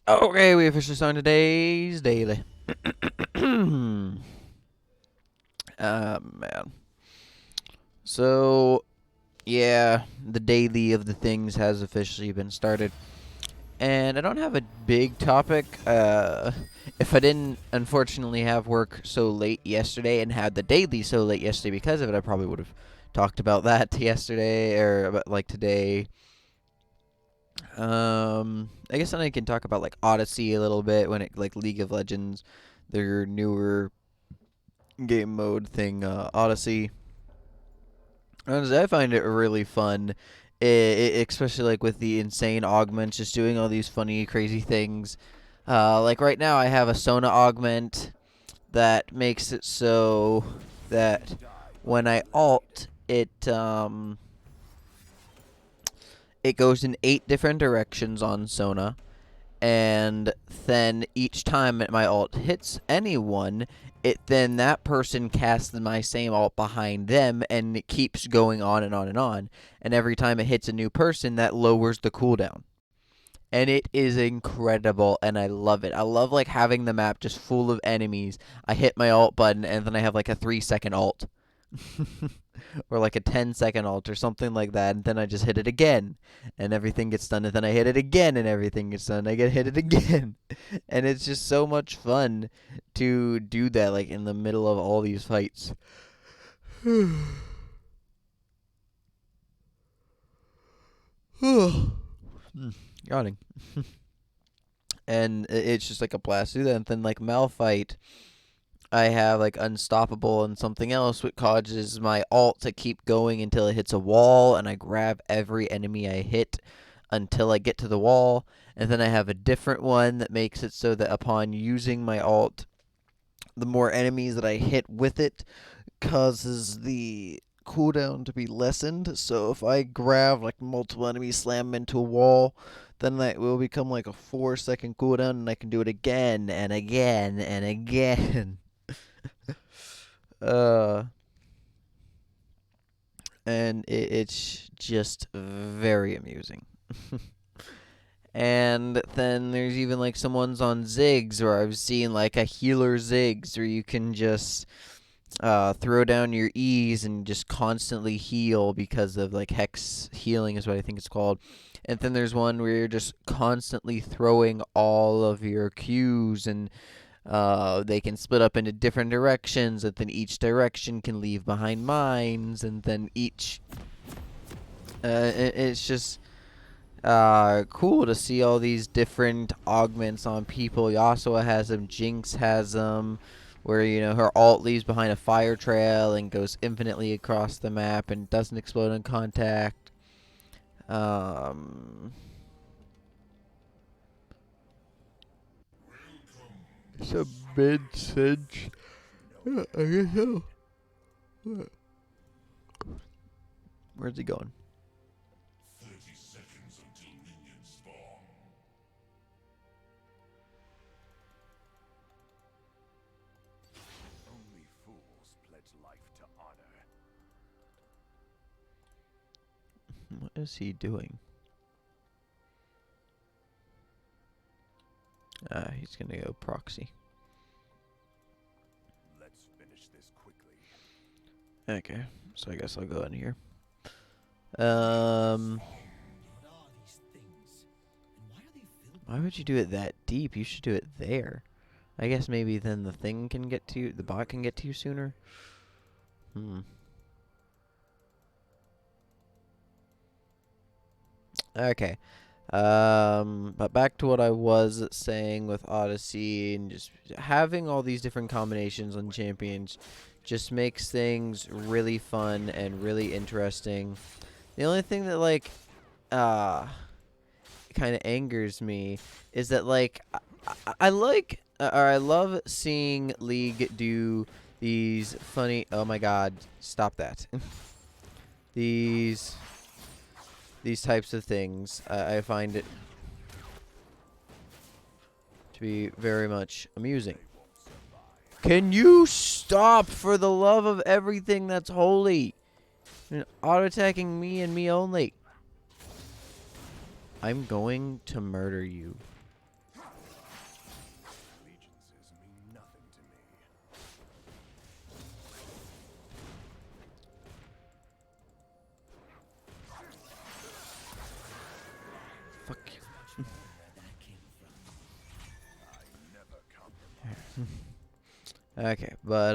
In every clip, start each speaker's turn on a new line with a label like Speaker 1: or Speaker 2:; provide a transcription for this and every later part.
Speaker 1: Okay, we officially started today's daily. Man. So, yeah, the daily of the things has officially been started. And I don't have a big topic. If I didn't unfortunately have work so late yesterday and had the daily so late yesterday because of it, I probably would have talked about that yesterday or about like today. I guess then I can talk about like Odyssey a little bit when it like League of Legends, their newer game mode thing, Odyssey. Honestly, I find it really fun, especially like with the insane augments, just doing all these funny, crazy things. Like right now, I have a Sona augment that makes it so that when I alt, it goes in 8 different directions on Sona, and then each time my alt hits anyone, that person casts my same alt behind them, and it keeps going on and on and on. And every time it hits a new person, that lowers the cooldown. And it is incredible, and I love it. I love like having the map just full of enemies. I hit my alt button, and then I have like a 3 second alt. Or like a 10 second alt or something like that, and then I just hit it again, and everything gets done, and then I hit it again, and everything gets done. I get hit it again, and it's just so much fun to do that, like in the middle of all these fights. Yawning. And it's just like a blast to do that, and then like Malphite, I have like Unstoppable and something else, which causes my alt to keep going until it hits a wall, and I grab every enemy I hit until I get to the wall. And then I have a different one that makes it so that upon using my alt, the more enemies that I hit with it causes the cooldown to be lessened. So if I grab like multiple enemies, slam them into a wall, then that will become like a 4 second cooldown, and I can do it again and again and again. Uh, and it's just very amusing. And then there's even like some ones on Ziggs where I've seen like a healer Ziggs where you can just throw down your E's and just constantly heal because of like Hex healing is what I think it's called. And then there's one where you're just constantly throwing all of your Q's, and they can split up into different directions, and then each direction can leave behind mines, and then each. It's just cool to see all these different augments on people. Yasuo has them, Jinx has them, where her alt leaves behind a fire trail and goes infinitely across the map and doesn't explode on contact. Um, some mid cinch. I guess so. Where's he going?
Speaker 2: Only fools pledge life to honor.
Speaker 1: What is he doing? He's gonna go proxy.
Speaker 2: Let's finish this quickly.
Speaker 1: Okay, so I guess I'll go in here. Um, why would you do it that deep? You should do it there. I guess maybe then the thing can get to you, the bot can get to you sooner. Okay. But back to what I was saying with Odyssey, and just having all these different combinations on champions just makes things really fun and really interesting. The only thing that like uh kind of angers me is that like I like or I love seeing League do these funny. Oh my God! Stop that. these these types of things. I find it to be very much amusing. Can you stop, for the love of everything that's holy? Auto attacking me and me only. I'm going to murder you. Okay, but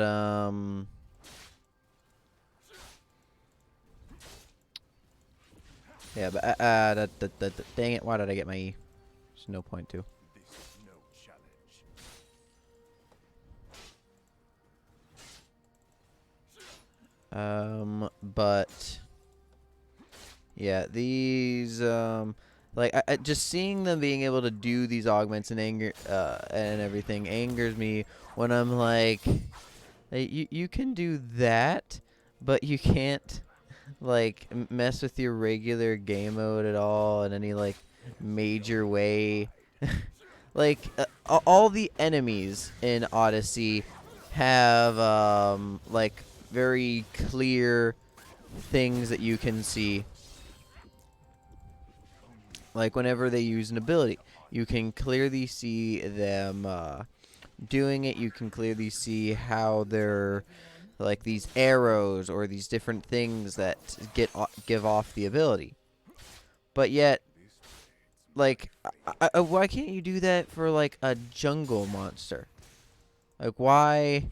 Speaker 1: yeah, but dang it, why did I get my E? There's no point to.
Speaker 2: This is no challenge.
Speaker 1: But yeah, these like just seeing them being able to do these augments and anger and everything angers me when I'm like, hey, you can do that, but you can't like mess with your regular game mode at all in any like major way. Like all the enemies in Odyssey have like very clear things that you can see. Like whenever they use an ability, you can clearly see them doing it. You can clearly see how they're like these arrows or these different things that give off the ability. But yet, like, why can't you do that for like a jungle monster? Like, why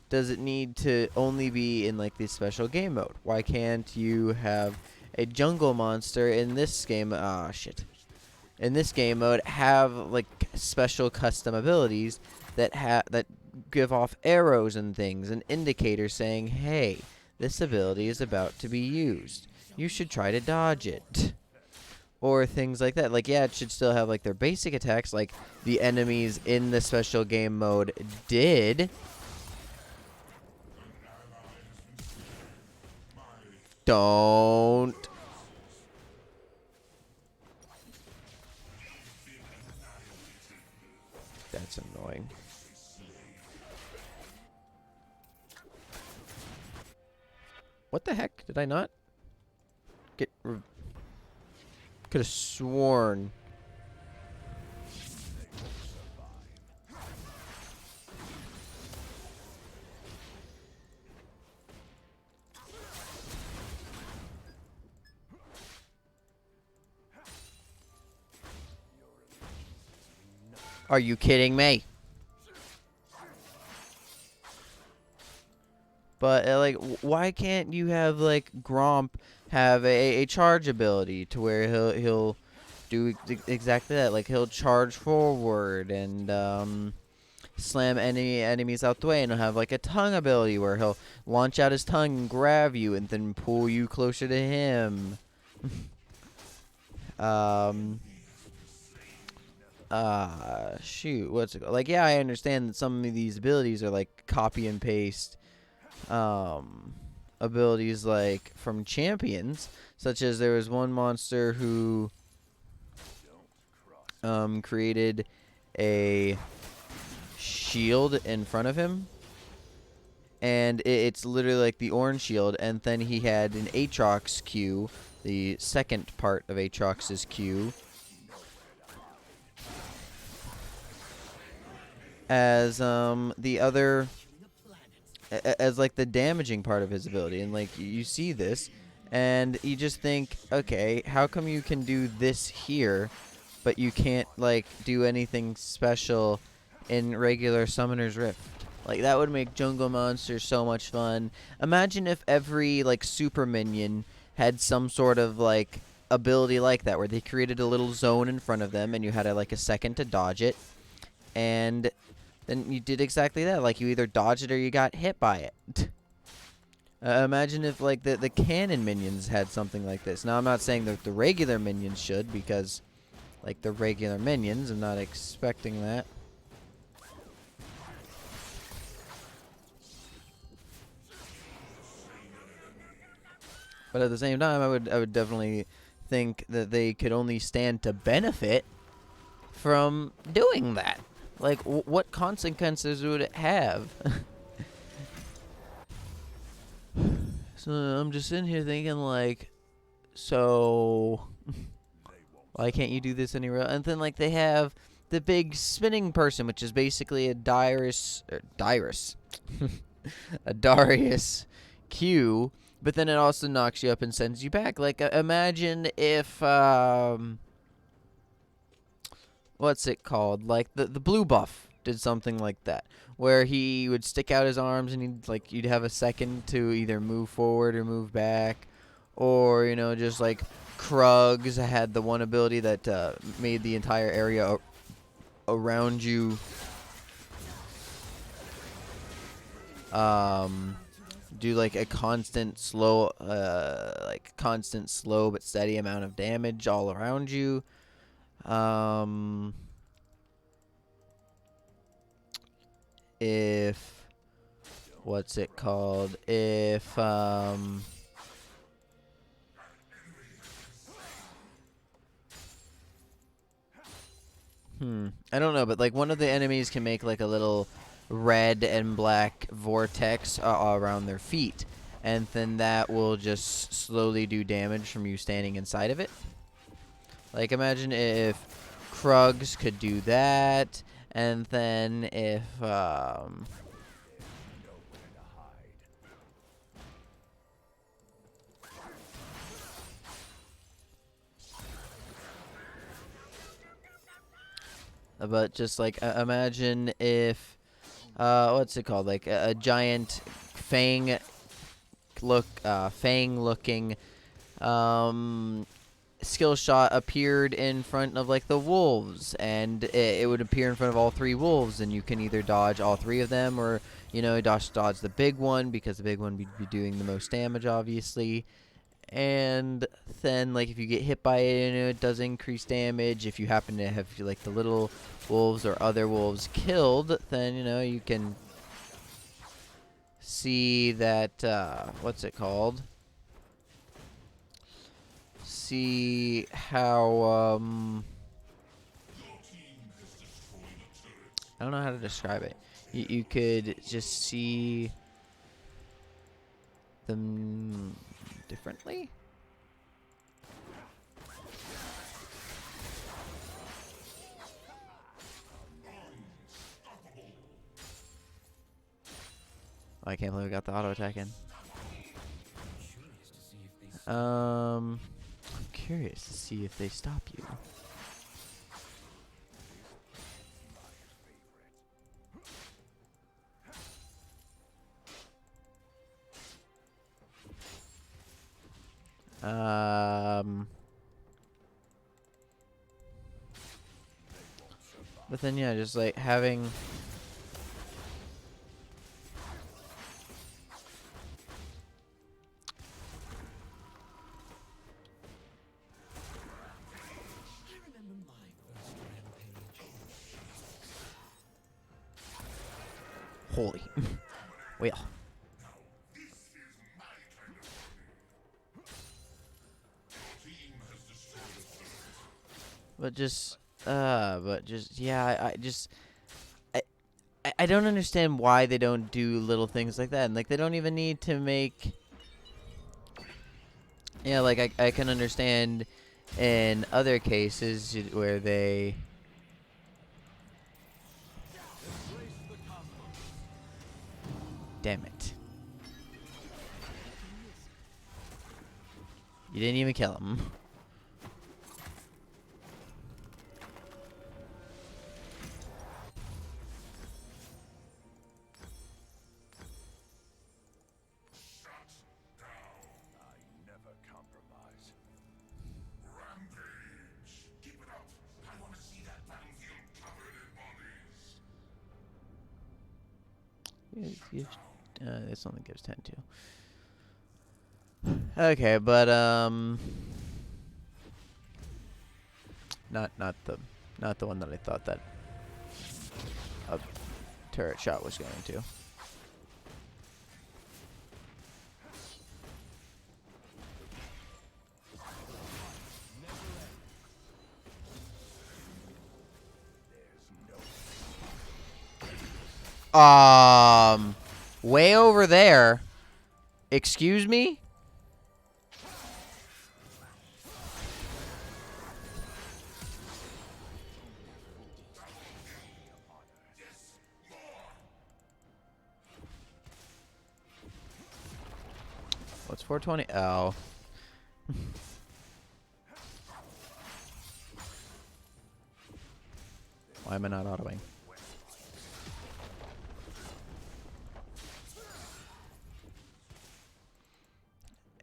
Speaker 1: does it need to only be in like this special game mode? Why can't you have a jungle monster in this game? Ah, shit. In this game mode, have like special custom abilities that give off arrows and things, and indicators saying, "Hey, this ability is about to be used. You should try to dodge it." Or things like that. Like, yeah, it should still have like their basic attacks, like the enemies in the special game mode did. Don't. That's annoying. What the heck? Did I not get... Could have sworn. Are you kidding me? But like, why can't you have like Gromp have a charge ability to where he'll do exactly that? Like he'll charge forward and slam enemies out the way, and he'll have like a tongue ability where he'll launch out his tongue and grab you and then pull you closer to him. Shoot, what's it called? Like, yeah, I understand that some of these abilities are like copy and paste abilities like from champions, such as there was one monster who created a shield in front of him, and it's literally like the orange shield, and then he had an Aatrox Q, the second part of Aatrox's Q, as the other as like the damaging part of his ability. And like you see this and you just think, okay, how come you can do this here but you can't like do anything special in regular Summoner's Rift? Like that would make jungle monsters so much fun. Imagine if every like super minion had some sort of like ability like that, where they created a little zone in front of them and you had like a second to dodge it, and then you did exactly that. Like, you either dodged it or you got hit by it. Imagine if, like, the cannon minions had something like this. Now, I'm not saying that the regular minions should, because, like, the regular minions, I'm not expecting that. But at the same time, I would definitely think that they could only stand to benefit from doing that. Like, what consequences would it have? So I'm just sitting here thinking, like, so why can't you do this anywhere? And then, like, they have the big spinning person, which is basically a Darius, a Darius Q, but then it also knocks you up and sends you back. Like, imagine if, what's it called? Like, the blue buff did something like that, where he would stick out his arms and you'd have a second to either move forward or move back, or just like Krugs had the one ability that made the entire area around you do like a constant slow but steady amount of damage all around you. If what's it called? If I don't know, but like one of the enemies can make like a little red and black vortex around their feet, and then that will just slowly do damage from you standing inside of it. Like imagine if Krugs could do that, and then if but just like imagine if what's it called? Like a giant fang looking skill shot appeared in front of like the wolves, and it would appear in front of all three wolves, and you can either dodge all three of them, or dodge the big one, because the big one would be doing the most damage, obviously. And then like if you get hit by it, it does increase damage. If you happen to have like the little wolves or other wolves killed, then you can see that what's it called? See how I don't know how to describe it. You could just see them differently. I can't believe we got the auto attack in. I'm curious to see if they stop you. But then yeah, just like having holy well. But just yeah, I don't understand why they don't do little things like that, and like they don't even need to make. Yeah, like I can understand in other cases where they. Damn it. You didn't even kill him. This only gives 10 too. Okay, but not the one that I thought that a turret shot was going to. Way over there. Excuse me? What's 420? Oh. Why am I not autoing?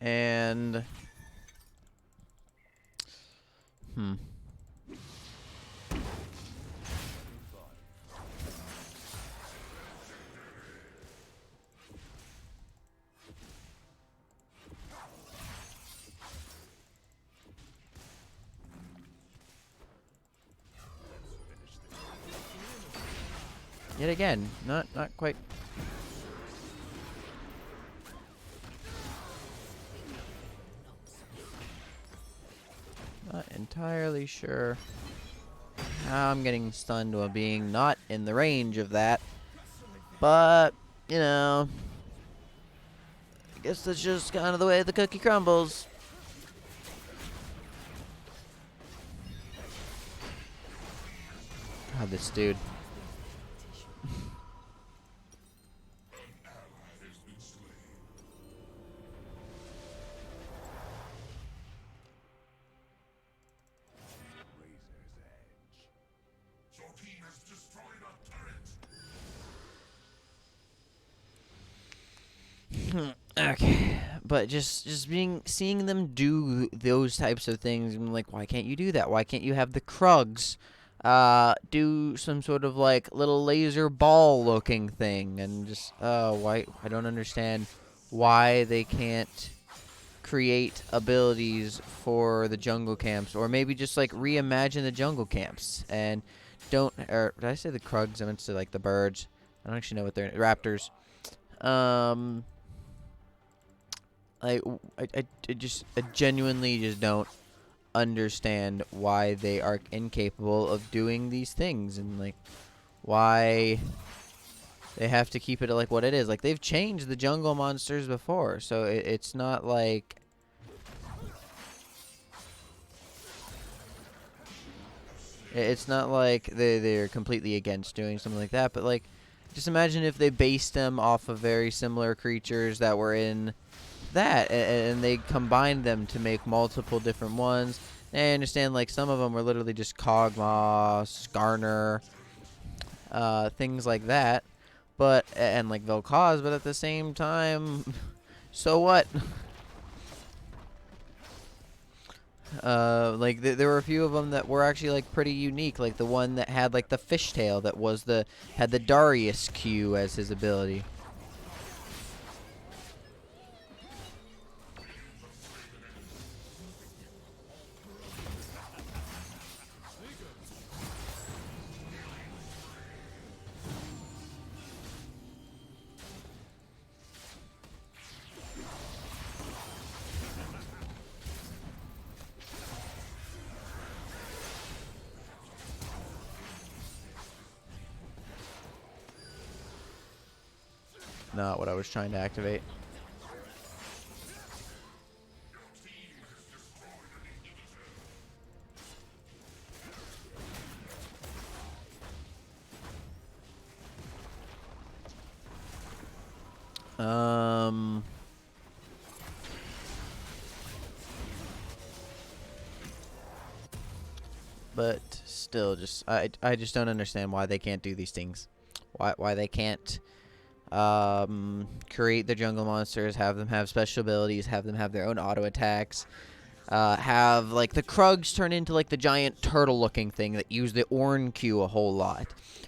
Speaker 1: And yet again, not quite. Not entirely sure how I'm getting stunned while being not in the range of that. But, you know, I guess that's just kind of the way the cookie crumbles. God, this dude.
Speaker 2: Your team has destroyed a turret.
Speaker 1: Okay, but just seeing them do those types of things, I'm like, why can't you do that? Why can't you have the Krugs do some sort of like little laser ball looking thing? And just why I don't understand why they can't create abilities for the jungle camps, or maybe just like reimagine the jungle camps and don't. Or did I say the Krugs? I meant to say like the birds. I don't actually know what they're raptors. Um. I genuinely just don't understand why they are incapable of doing these things, and like why they have to keep it like what it is. Like they've changed the jungle monsters before, so it's not like they're completely against doing something like that. But like, just imagine if they based them off of very similar creatures that were in that, and they combined them to make multiple different ones. And I understand like some of them were literally just Kog'Maw, Skarner, things like that, but and like Vel'Koz, but at the same time, so what? Like there were a few of them that were actually like pretty unique, like the one that had like the fishtail that was had the Darius Q as his ability. Not what I was trying to activate. But still, just I just don't understand why they can't do these things. Why they can't create the jungle monsters, have them have special abilities, have them have their own auto attacks, have like the Krugs turn into like the giant turtle looking thing that use the Ornn Q a whole lot,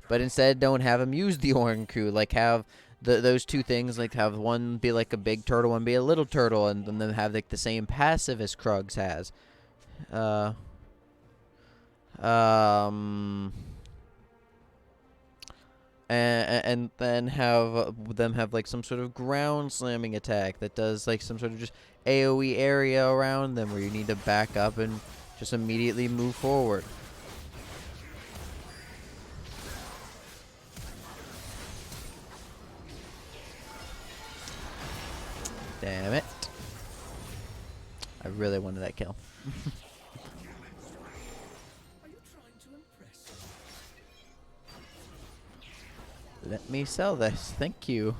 Speaker 1: but instead don't have them use the Ornn Q. Like have those two things, like have one be like a big turtle, one be a little turtle, and then have like the same passive as Krugs has. Um, and then have them have like some sort of ground slamming attack that does like some sort of just AoE area around them where you need to back up and just immediately move forward. Damn it. I really wanted that kill. Let me sell this. Thank you.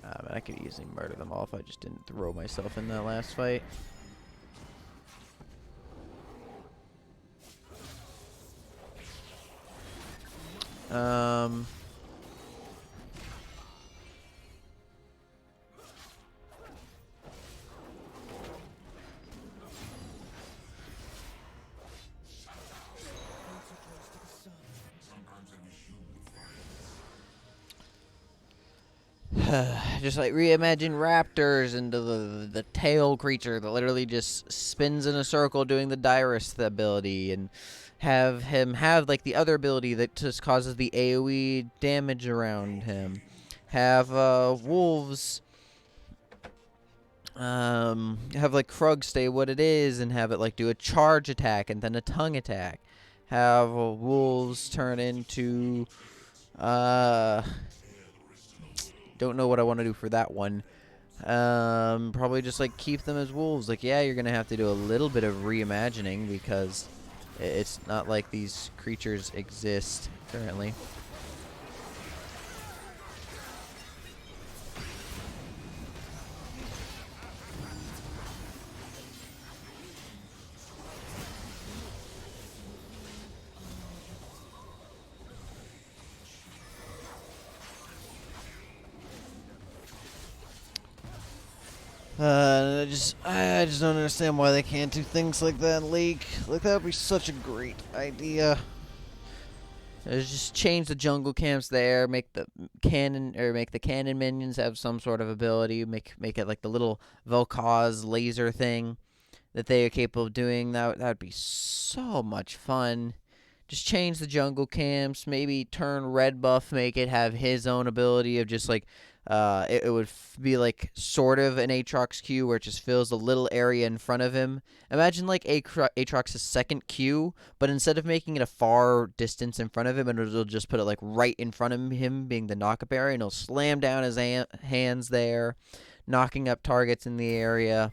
Speaker 1: But I could easily murder them all if I just didn't throw myself in that last fight. just like reimagine raptors into the tail creature that literally just spins in a circle doing the Direst ability, and have him have like the other ability that just causes the AoE damage around him. Have wolves have like Krug stay what it is and have it like do a charge attack and then a tongue attack. Have wolves turn into don't know what I want to do for that one. Probably just like keep them as wolves. Like, yeah, you're gonna have to do a little bit of reimagining because it's not like these creatures exist currently. I just don't understand why they can't do things like that in League. Like, that would be such a great idea. Just change the jungle camps there, make the cannon minions have some sort of ability, make it like the little Vel'Koz laser thing that they are capable of doing. That'd be so much fun. Just change the jungle camps, maybe turn red buff, make it have his own ability of just like it would be like sort of an Aatrox Q where it just fills a little area in front of him. Imagine like Aatrox's second Q, but instead of making it a far distance in front of him, it'll just put it like right in front of him, being the knockup area, and he'll slam down his hands there, knocking up targets in the area.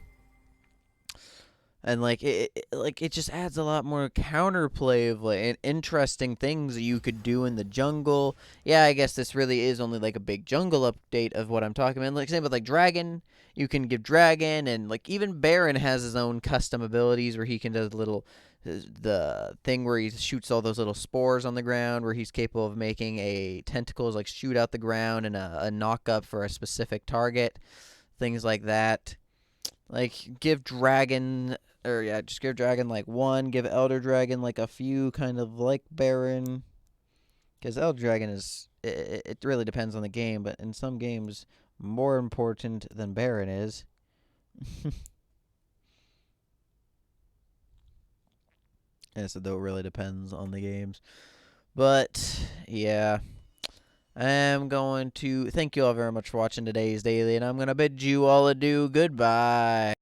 Speaker 1: And like it just adds a lot more counterplay of like interesting things that you could do in the jungle. Yeah, I guess this really is only like a big jungle update of what I'm talking about. Like same with like Dragon, you can give Dragon, and like even Baron has his own custom abilities where he can do the thing where he shoots all those little spores on the ground, where he's capable of making a tentacles like shoot out the ground and a knock up for a specific target, things like that. Like give Dragon, or yeah, just give Dragon like one. Give Elder Dragon like a few, kind of like Baron, because Elder Dragon is it really depends on the game, but in some games more important than Baron is. Yeah, so though it really depends on the games, but yeah. I'm going to thank you all very much for watching today's daily, and I'm going to bid you all adieu. Goodbye.